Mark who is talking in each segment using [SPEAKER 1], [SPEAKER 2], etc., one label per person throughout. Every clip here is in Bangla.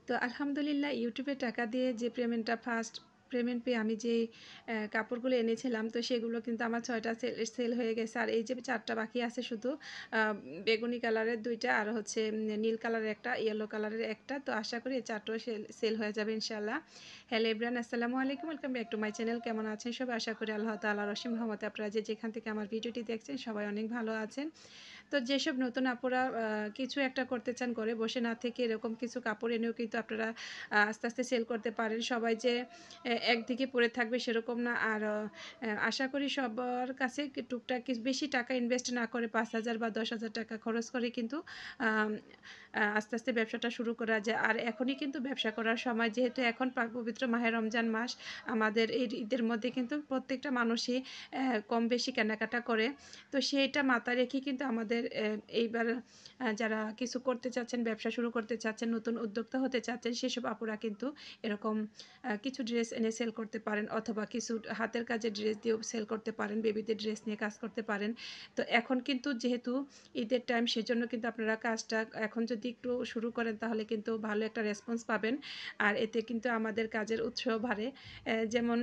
[SPEAKER 1] তো আলহামদুলিল্লাহ ইউটিউবে টাকা দিয়ে যে পেমেন্টটা ফার্স্ট পেমেন্ট পেয়ে আমি যে কাপড়গুলো এনেছিলাম তো সেগুলো কিন্তু আমার 6টা সেল হয়ে গেছে। আর এই যে 4টা বাকি আছে শুধু বেগুনি কালারের 2টা আর হচ্ছে নীল কালারের একটা, ইয়েলো কালারের একটা। তো আশা করি এই 4টাও সেল হয়ে যাবে ইনশাল্লাহ। হ্যালো এভরিওয়ান, আসসালামু আলাইকুম, welcome back to my channel. কেমন আছেন সবাই? আশা করি আল্লাহ তাআলার অসীম রহমতে আপনারা যেখান থেকে আমার ভিডিওটি দেখছেন সবাই অনেক ভালো আছেন। তো যেসব নতুন আপুরা কিছু একটা করতে চান, ঘরে বসে না থেকে এরকম কিছু কাপড় এনেও কিন্তু আপনারা আস্তে আস্তে সেল করতে পারেন। সবাই যে একদিকে পড়ে থাকবে সেরকম না। আর আশা করি সবার কাছে টুকটাক বেশি টাকা ইনভেস্ট না করে 5,000 বা 10,000 টাকা খরচ করে কিন্তু আস্তে আস্তে ব্যবসাটা শুরু করা যায়। আর এখনই কিন্তু ব্যবসা করার সময়, যেহেতু এখন পবিত্র মাহে রমজান মাস, আমাদের এই ঈদের মধ্যে কিন্তু প্রত্যেকটা মানুষই কম বেশি কেনাকাটা করে। তো সেইটা মাথায় রেখে কিন্তু আমাদের এইবার যারা কিছু করতে চাচ্ছেন, ব্যবসা শুরু করতে চাচ্ছেন, নতুন উদ্যোক্তা হতে চাচ্ছেন, সেসব আপুরা কিন্তু এরকম কিছু ড্রেস এনে সেল করতে পারেন, অথবা কিছু হাতের কাজের ড্রেস দিয়েও সেল করতে পারেন, বেবিদের ড্রেস নিয়ে কাজ করতে পারেন। তো এখন কিন্তু যেহেতু ঈদের টাইম, সেজন্য কিন্তু আপনারা কাজটা এখন যদি একটু শুরু করেন তাহলে কিন্তু ভালো একটা রেসপন্স পাবেন। আর এতে কিন্তু আমাদের কাজের উৎসাহ বাড়ে। যেমন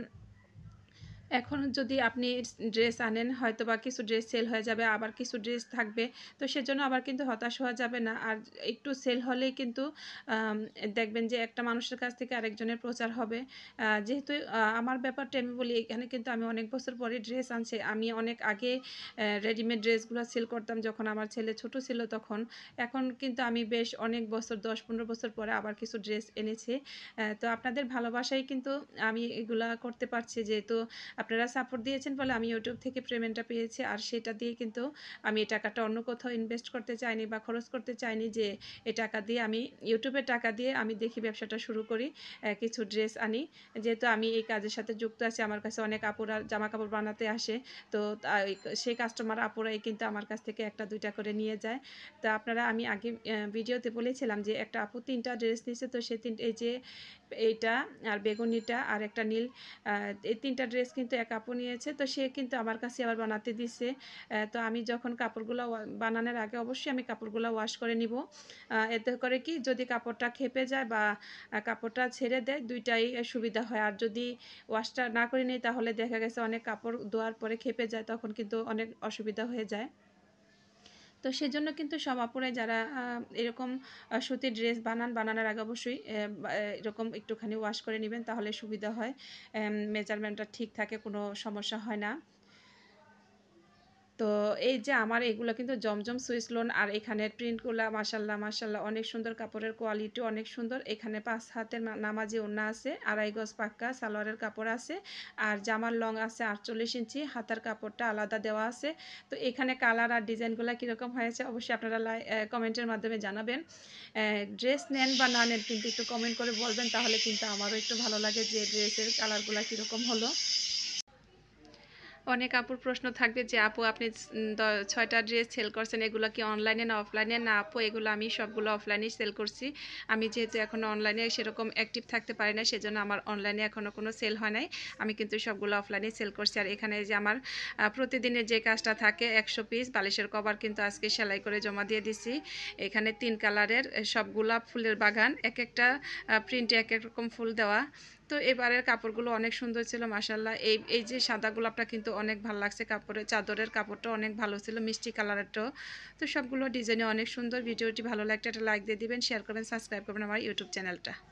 [SPEAKER 1] এখন যদি আপনি ড্রেস আনেন, হয়তো বা কিছু ড্রেস সেল হয়ে যাবে, আবার কিছু ড্রেস থাকবে। তো সেজন্য আবার কিন্তু হতাশ হওয়া যাবে না। আর একটু সেল হলেই কিন্তু দেখবেন যে একটা মানুষের কাছ থেকে আরেকজনের প্রচার হবে। যেহেতু আমার ব্যাপারটা আমি বলি, এখানে কিন্তু আমি অনেক বছর পরে ড্রেস আনছি। আমি অনেক আগে রেডিমেড ড্রেসগুলো সেল করতাম যখন আমার ছেলে ছোট ছিল তখন। এখন কিন্তু আমি বেশ অনেক বছর, 10-15 বছর পরে আবার কিছু ড্রেস এনেছি। তো আপনাদের ভালোবাসায় কিন্তু আমি এগুলা করতে পারছি, যেহেতু আপনারা সাপোর্ট দিয়েছেন বলে আমি ইউটিউব থেকে পেমেন্টটা পেয়েছি। আর সেটা দিয়ে কিন্তু আমি এই টাকাটা অন্য কোথাও ইনভেস্ট করতে চাইনি বা খরচ করতে চাইনি, যে এই টাকা দিয়ে আমি ইউটিউবের টাকা দিয়ে আমি দেখি ব্যবসাটা শুরু করি, কিছু ড্রেস আনি। যেহেতু আমি এই কাজের সাথে যুক্ত আছি, আমার কাছে অনেক আপুরা জামা কাপড় বানাতে আসে। তো সেই কাস্টমার আপুরাই কিন্তু আমার কাছ থেকে 1-2টা করে নিয়ে যায়। তো আপনারা, আমি আগে ভিডিওতে বলেছিলাম যে একটা আপু 3টা ড্রেস নিয়েছে। তো সে এই যে এইটা আর বেগুনিটা আর একটা নীল, এই 3টা ড্রেস কিন্তু এক আপু নিয়েছে। তো সে কিন্তু আমার কাছে আবার বানাতে দিছে। তো আমি যখন কাপড়গুলো বানানোর আগে অবশ্যই আমি কাপড়গুলো ওয়াশ করে নিব। এতে করে কি, যদি কাপড়টা খেপে যায় বা কাপড়টা ছেড়ে দেয়, দুইটাই সুবিধা হয়। আর যদি ওয়াশটা না করে নিই তাহলে দেখা গেছে অনেক কাপড় ধোয়ার পরে খেপে যায়, তখন কিন্তু অনেক অসুবিধা হয়ে যায়। তো সেজন্য কিন্তু সব আপুরাই যারা এরকম সুতির ড্রেস বানানোর আগে অবশ্যই এরকম একটুখানি ওয়াশ করে নেবেন, তাহলে সুবিধা হয়। মেজারমেন্টটা ঠিক থাকে, কোনো সমস্যা হয় না। তো এই যে আমার এগুলো কিন্তু জমজম সুইস লোন। আর এখানের প্রিন্টগুলো মাশাল্লাহ মাশাল্লাহ অনেক সুন্দর, কাপড়ের কোয়ালিটি অনেক সুন্দর। এখানে 5 হাতের নামাজি ওড়না আছে, 2.5 গজ পাক্কা সালোয়ারের কাপড় আছে, আর জামার লং আছে 48 ইঞ্চি, হাতার কাপড়টা আলাদা দেওয়া আছে। তো এখানে কালার আর ডিজাইনগুলো কীরকম হয়েছে অবশ্যই আপনারা কমেন্টের মাধ্যমে জানাবেন। ড্রেস নেন বা না নেন কিন্তু একটু কমেন্ট করে বলবেন, তাহলে কিন্তু আমারও একটু ভালো লাগে যে ড্রেসের কালারগুলো কীরকম হলো। অনেক আপুর প্রশ্ন থাকবে যে আপু আপনি 6টা ড্রেস সেল করছেন, এগুলো কি অনলাইনে না অফলাইনে? না আপু, এগুলো আমি সবগুলো অফলাইনেই সেল করছি। আমি যেহেতু এখনও অনলাইনে সেরকম অ্যাক্টিভ থাকতে পারি না, সেজন্য আমার অনলাইনে এখনও কোনো সেল হয় নাই। আমি কিন্তু সবগুলো অফলাইনেই সেল করছি। আর এখানে যে আমার প্রতিদিনের যে কাজটা থাকে, 100 পিস বালিশের কভার কিন্তু আজকে সেলাই করে জমা দিয়ে দিছি। এখানে 3 কালারের সব গোলাপ ফুলের বাগান, এক একটা প্রিন্টে এক এক রকম ফুল দেওয়া। তো এবারের কাপড়গুলো অনেক সুন্দর ছিল মাশাল্লাহ। এই যে সাদা গোলাপটা কিন্তু অনেক ভালো লাগছে, কাপড়ের চাদরের কাপড়টা অনেক ভালো ছিল, মিষ্টি কালারেরটাও। তো সবগুলো ডিজাইনে অনেক সুন্দর। ভিডিওটি ভালো লাগলে একটা লাইক দিয়ে দিবেন, শেয়ার করবেন, সাবস্ক্রাইব করবেন আমার ইউটিউব চ্যানেলটা।